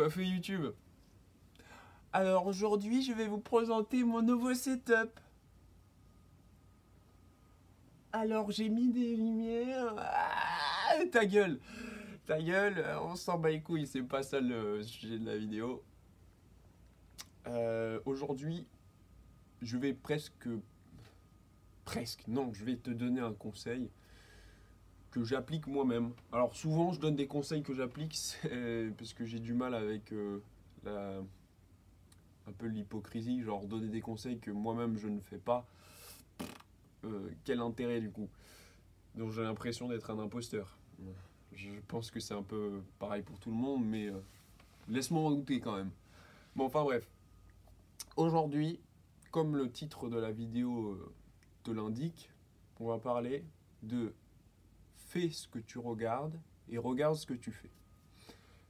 Quoi fait YouTube? Alors aujourd'hui, je vais vous présenter mon nouveau setup. Alors j'ai mis des lumières. Ah, ta gueule! Ta gueule, on s'en bat les couilles, c'est pas ça le sujet de la vidéo. Aujourd'hui, je vais non, je vais te donner un conseil que j'applique moi-même. Alors souvent, je donne des conseils que j'applique parce que j'ai du mal avec un peu l'hypocrisie, genre donner des conseils que moi-même je ne fais pas. Quel intérêt du coup? Donc j'ai l'impression d'être un imposteur. Je pense que c'est un peu pareil pour tout le monde, mais laisse-moi en douter quand même. Bon, enfin bref. Aujourd'hui, comme le titre de la vidéo te l'indique, on va parler de fais ce que tu regardes et regarde ce que tu fais.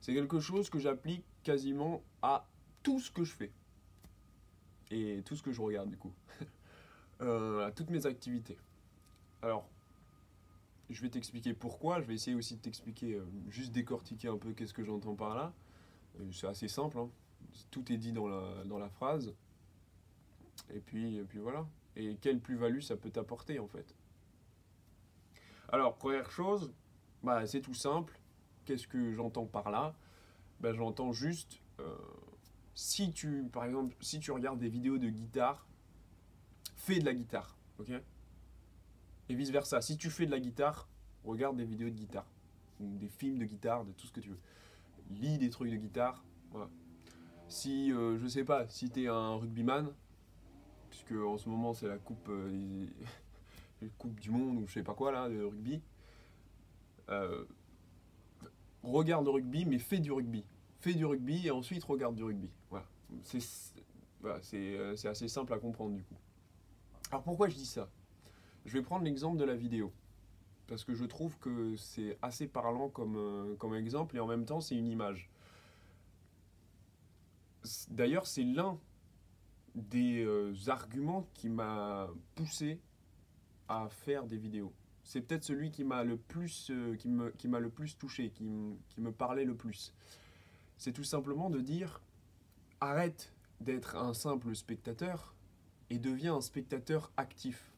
C'est quelque chose que j'applique quasiment à tout ce que je fais. Et tout ce que je regarde du coup. À toutes mes activités. Alors, je vais t'expliquer pourquoi, je vais essayer aussi de t'expliquer, juste décortiquer un peu qu'est-ce que j'entends par là. C'est assez simple, hein. Tout est dit dans la phrase. Et puis voilà. Et quelle plus-value ça peut t'apporter en fait. Alors, première chose, bah, c'est tout simple. Qu'est-ce que j'entends par là? Bah, j'entends juste, par exemple, si tu regardes des vidéos de guitare, fais de la guitare, ok? Et vice-versa, si tu fais de la guitare, regarde des vidéos de guitare. Ou des films de guitare, de tout ce que tu veux. Lis des trucs de guitare, voilà. Si, je sais pas, si t'es un rugbyman, puisque en ce moment c'est la coupe, coupe du monde ou je sais pas quoi là, de rugby, euh, regarde le rugby, mais fais du rugby. Fais du rugby et ensuite regarde du rugby. Voilà. C'est assez simple à comprendre du coup. Alors pourquoi je dis ça? Je vais prendre l'exemple de la vidéo. Parce que je trouve que c'est assez parlant comme exemple et en même temps c'est une image. D'ailleurs, c'est l'un des arguments qui m'a poussé à faire des vidéos. C'est peut-être celui qui m'a le plus, qui m'a le plus touché, qui me parlait le plus. C'est tout simplement de dire arrête d'être un simple spectateur et deviens un spectateur actif.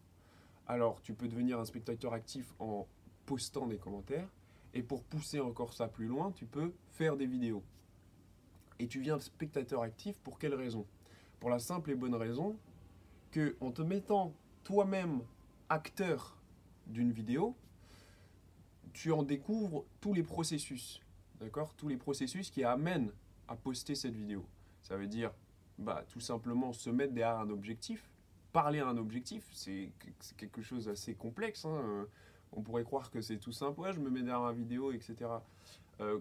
Alors, tu peux devenir un spectateur actif en postant des commentaires et pour pousser encore ça plus loin, tu peux faire des vidéos. Et tu viens spectateur actif pour quelle raison? Pour la simple et bonne raison que en te mettant toi-même acteur d'une vidéo, tu en découvres tous les processus, d'accord? Tous les processus qui amènent à poster cette vidéo. Ça veut dire, bah, tout simplement se mettre derrière un objectif, parler à un objectif, c'est quelque chose d'assez complexe, hein. On pourrait croire que c'est tout simple, ouais, je me mets derrière ma vidéo, etc.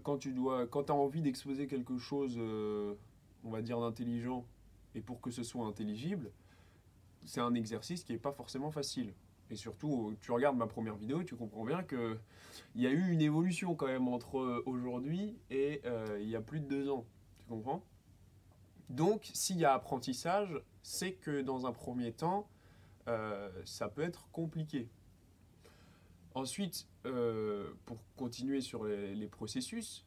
Quand tu as envie d'exposer quelque chose, on va dire d'intelligent, et pour que ce soit intelligible, c'est un exercice qui n'est pas forcément facile. Et surtout, tu regardes ma première vidéo et tu comprends bien qu'il y a eu une évolution quand même entre aujourd'hui et il y a plus de 2 ans. Tu comprends? Donc, s'il y a apprentissage, c'est que dans un premier temps, ça peut être compliqué. Ensuite, pour continuer sur les processus,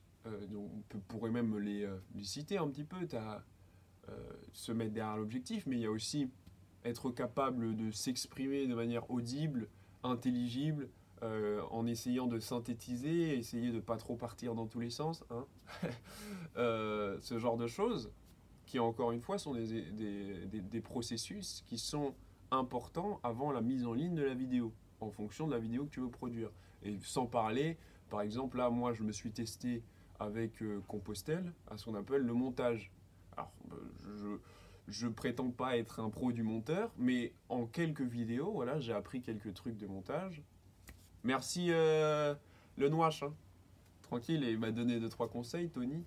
donc on pourrait même les citer un petit peu. Tu as se mettre derrière l'objectif, mais il y a aussi être capable de s'exprimer de manière audible, intelligible, en essayant de synthétiser, essayer de ne pas trop partir dans tous les sens, hein. Ce genre de choses, qui encore une fois sont des processus qui sont importants avant la mise en ligne de la vidéo, en fonction de la vidéo que tu veux produire. Et sans parler, par exemple, là, moi, je me suis testé avec Compostelle à ce qu'on appelle le montage. Alors, je prétends pas être un pro du monteur, mais en quelques vidéos, voilà, j'ai appris quelques trucs de montage. Merci le Noache, hein. Tranquille, et il m'a donné 2-3 conseils, Tony,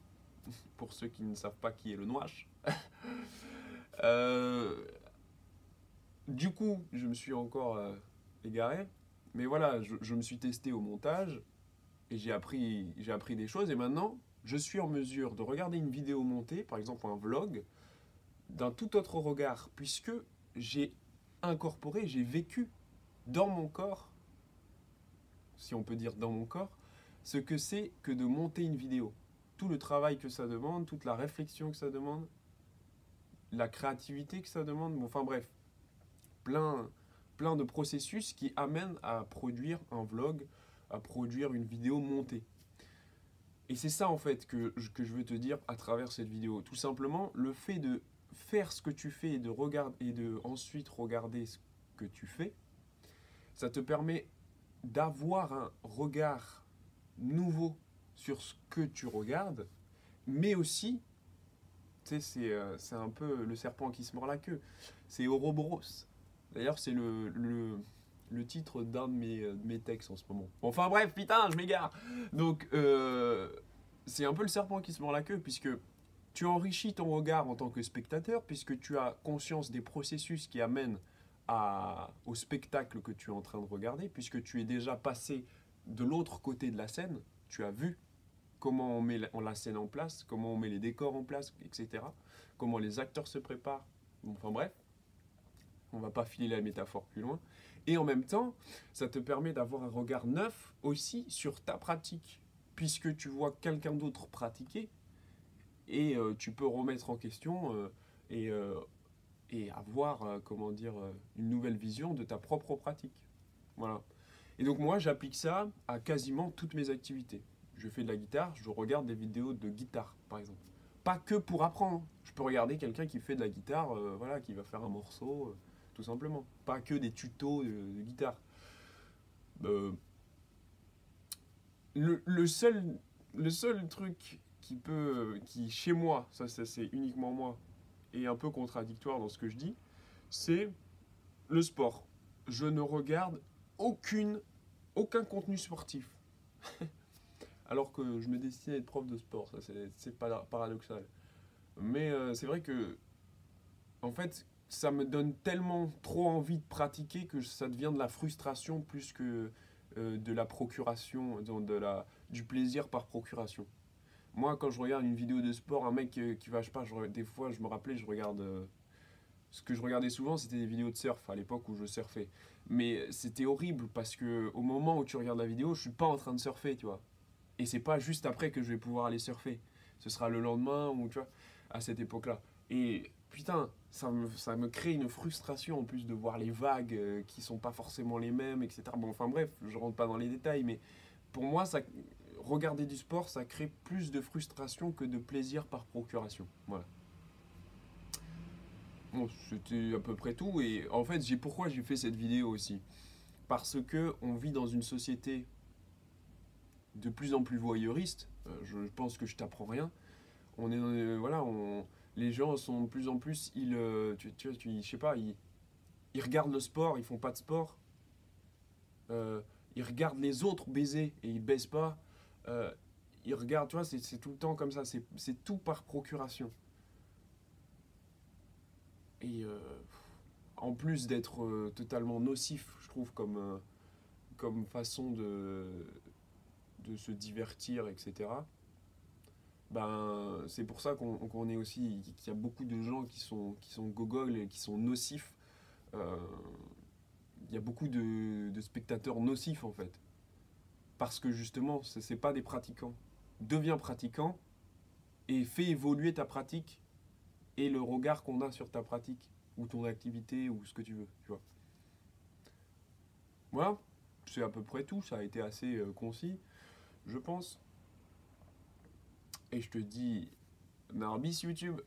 pour ceux qui ne savent pas qui est le Noache. Euh, du coup, je me suis encore égaré, mais voilà, je me suis testé au montage et j'ai appris des choses et maintenant, je suis en mesure de regarder une vidéo montée, par exemple un vlog, d'un tout autre regard, puisque j'ai incorporé, j'ai vécu dans mon corps, si on peut dire dans mon corps, ce que c'est que de monter une vidéo. tout le travail que ça demande, toute la réflexion que ça demande, la créativité que ça demande, bon, enfin bref, plein de processus qui amènent à produire un vlog, à produire une vidéo montée. Et c'est ça en fait que je veux te dire à travers cette vidéo. Tout simplement, le fait de faire ce que tu fais et de ensuite regarder ce que tu fais, ça te permet d'avoir un regard nouveau sur ce que tu regardes, mais aussi, tu sais, c'est un peu le serpent qui se mord la queue. C'est Ouroboros. D'ailleurs, c'est le titre d'un de mes textes en ce moment. Enfin bref, putain, je m'égare. Donc, c'est un peu le serpent qui se mord la queue, puisque tu enrichis ton regard en tant que spectateur, puisque tu as conscience des processus qui amènent au spectacle que tu es en train de regarder, puisque tu es déjà passé de l'autre côté de la scène, tu as vu comment on met la scène en place, comment on met les décors en place, etc. Comment les acteurs se préparent. Enfin bref, on va pas filer la métaphore plus loin. Et en même temps, ça te permet d'avoir un regard neuf aussi sur ta pratique, puisque tu vois quelqu'un d'autre pratiquer, et tu peux remettre en question et avoir, comment dire, une nouvelle vision de ta propre pratique. Voilà. Et donc moi, j'applique ça à quasiment toutes mes activités. Je fais de la guitare, je regarde des vidéos de guitare, par exemple. Pas que pour apprendre. Je peux regarder quelqu'un qui fait de la guitare, voilà, qui va faire un morceau, tout simplement. Pas que des tutos de guitare. Euh, le seul truc qui chez moi, ça c'est uniquement moi, est un peu contradictoire dans ce que je dis, c'est le sport. Je ne regarde aucun contenu sportif. Alors que je me destinais à être prof de sport, ça c'est paradoxal. Mais c'est vrai que, en fait, ça me donne tellement trop envie de pratiquer que ça devient de la frustration plus que de la procuration, du plaisir par procuration. Moi, quand je regarde une vidéo de sport, un mec qui va, je sais pas, des fois, je me rappelais, je regarde. Ce que je regardais souvent, c'était des vidéos de surf à l'époque où je surfais. Mais c'était horrible parce que au moment où tu regardes la vidéo, je suis pas en train de surfer, tu vois. Et c'est pas juste après que je vais pouvoir aller surfer. Ce sera le lendemain ou tu vois, à cette époque-là. Et putain, ça me crée une frustration en plus de voir les vagues qui sont pas forcément les mêmes, etc. Bon, enfin bref, je rentre pas dans les détails, mais pour moi, regarder du sport, ça crée plus de frustration que de plaisir par procuration. Voilà. Bon, c'était à peu près tout. Et en fait, pourquoi j'ai fait cette vidéo aussi? Parce que on vit dans une société de plus en plus voyeuriste. Je pense que je t'apprends rien. On est dans, voilà, les gens sont de plus en plus, je sais pas, ils regardent le sport, ils font pas de sport. Ils regardent les autres baiser et ils baisent pas. Ils regardent, tu vois, c'est tout le temps comme ça. C'est tout par procuration. Et en plus d'être totalement nocif, je trouve, comme façon de se divertir, etc. Ben, c'est pour ça qu'on est aussi, qu'il y a beaucoup de gens qui sont gogoles et qui sont nocifs. Euh, il y a beaucoup de spectateurs nocifs en fait. Parce que justement, c'est pas des pratiquants. Deviens pratiquant et fais évoluer ta pratique et le regard qu'on a sur ta pratique ou ton activité ou ce que tu veux, tu vois. Voilà, c'est à peu près tout, ça a été assez concis, je pense. Et je te dis, Narbis YouTube.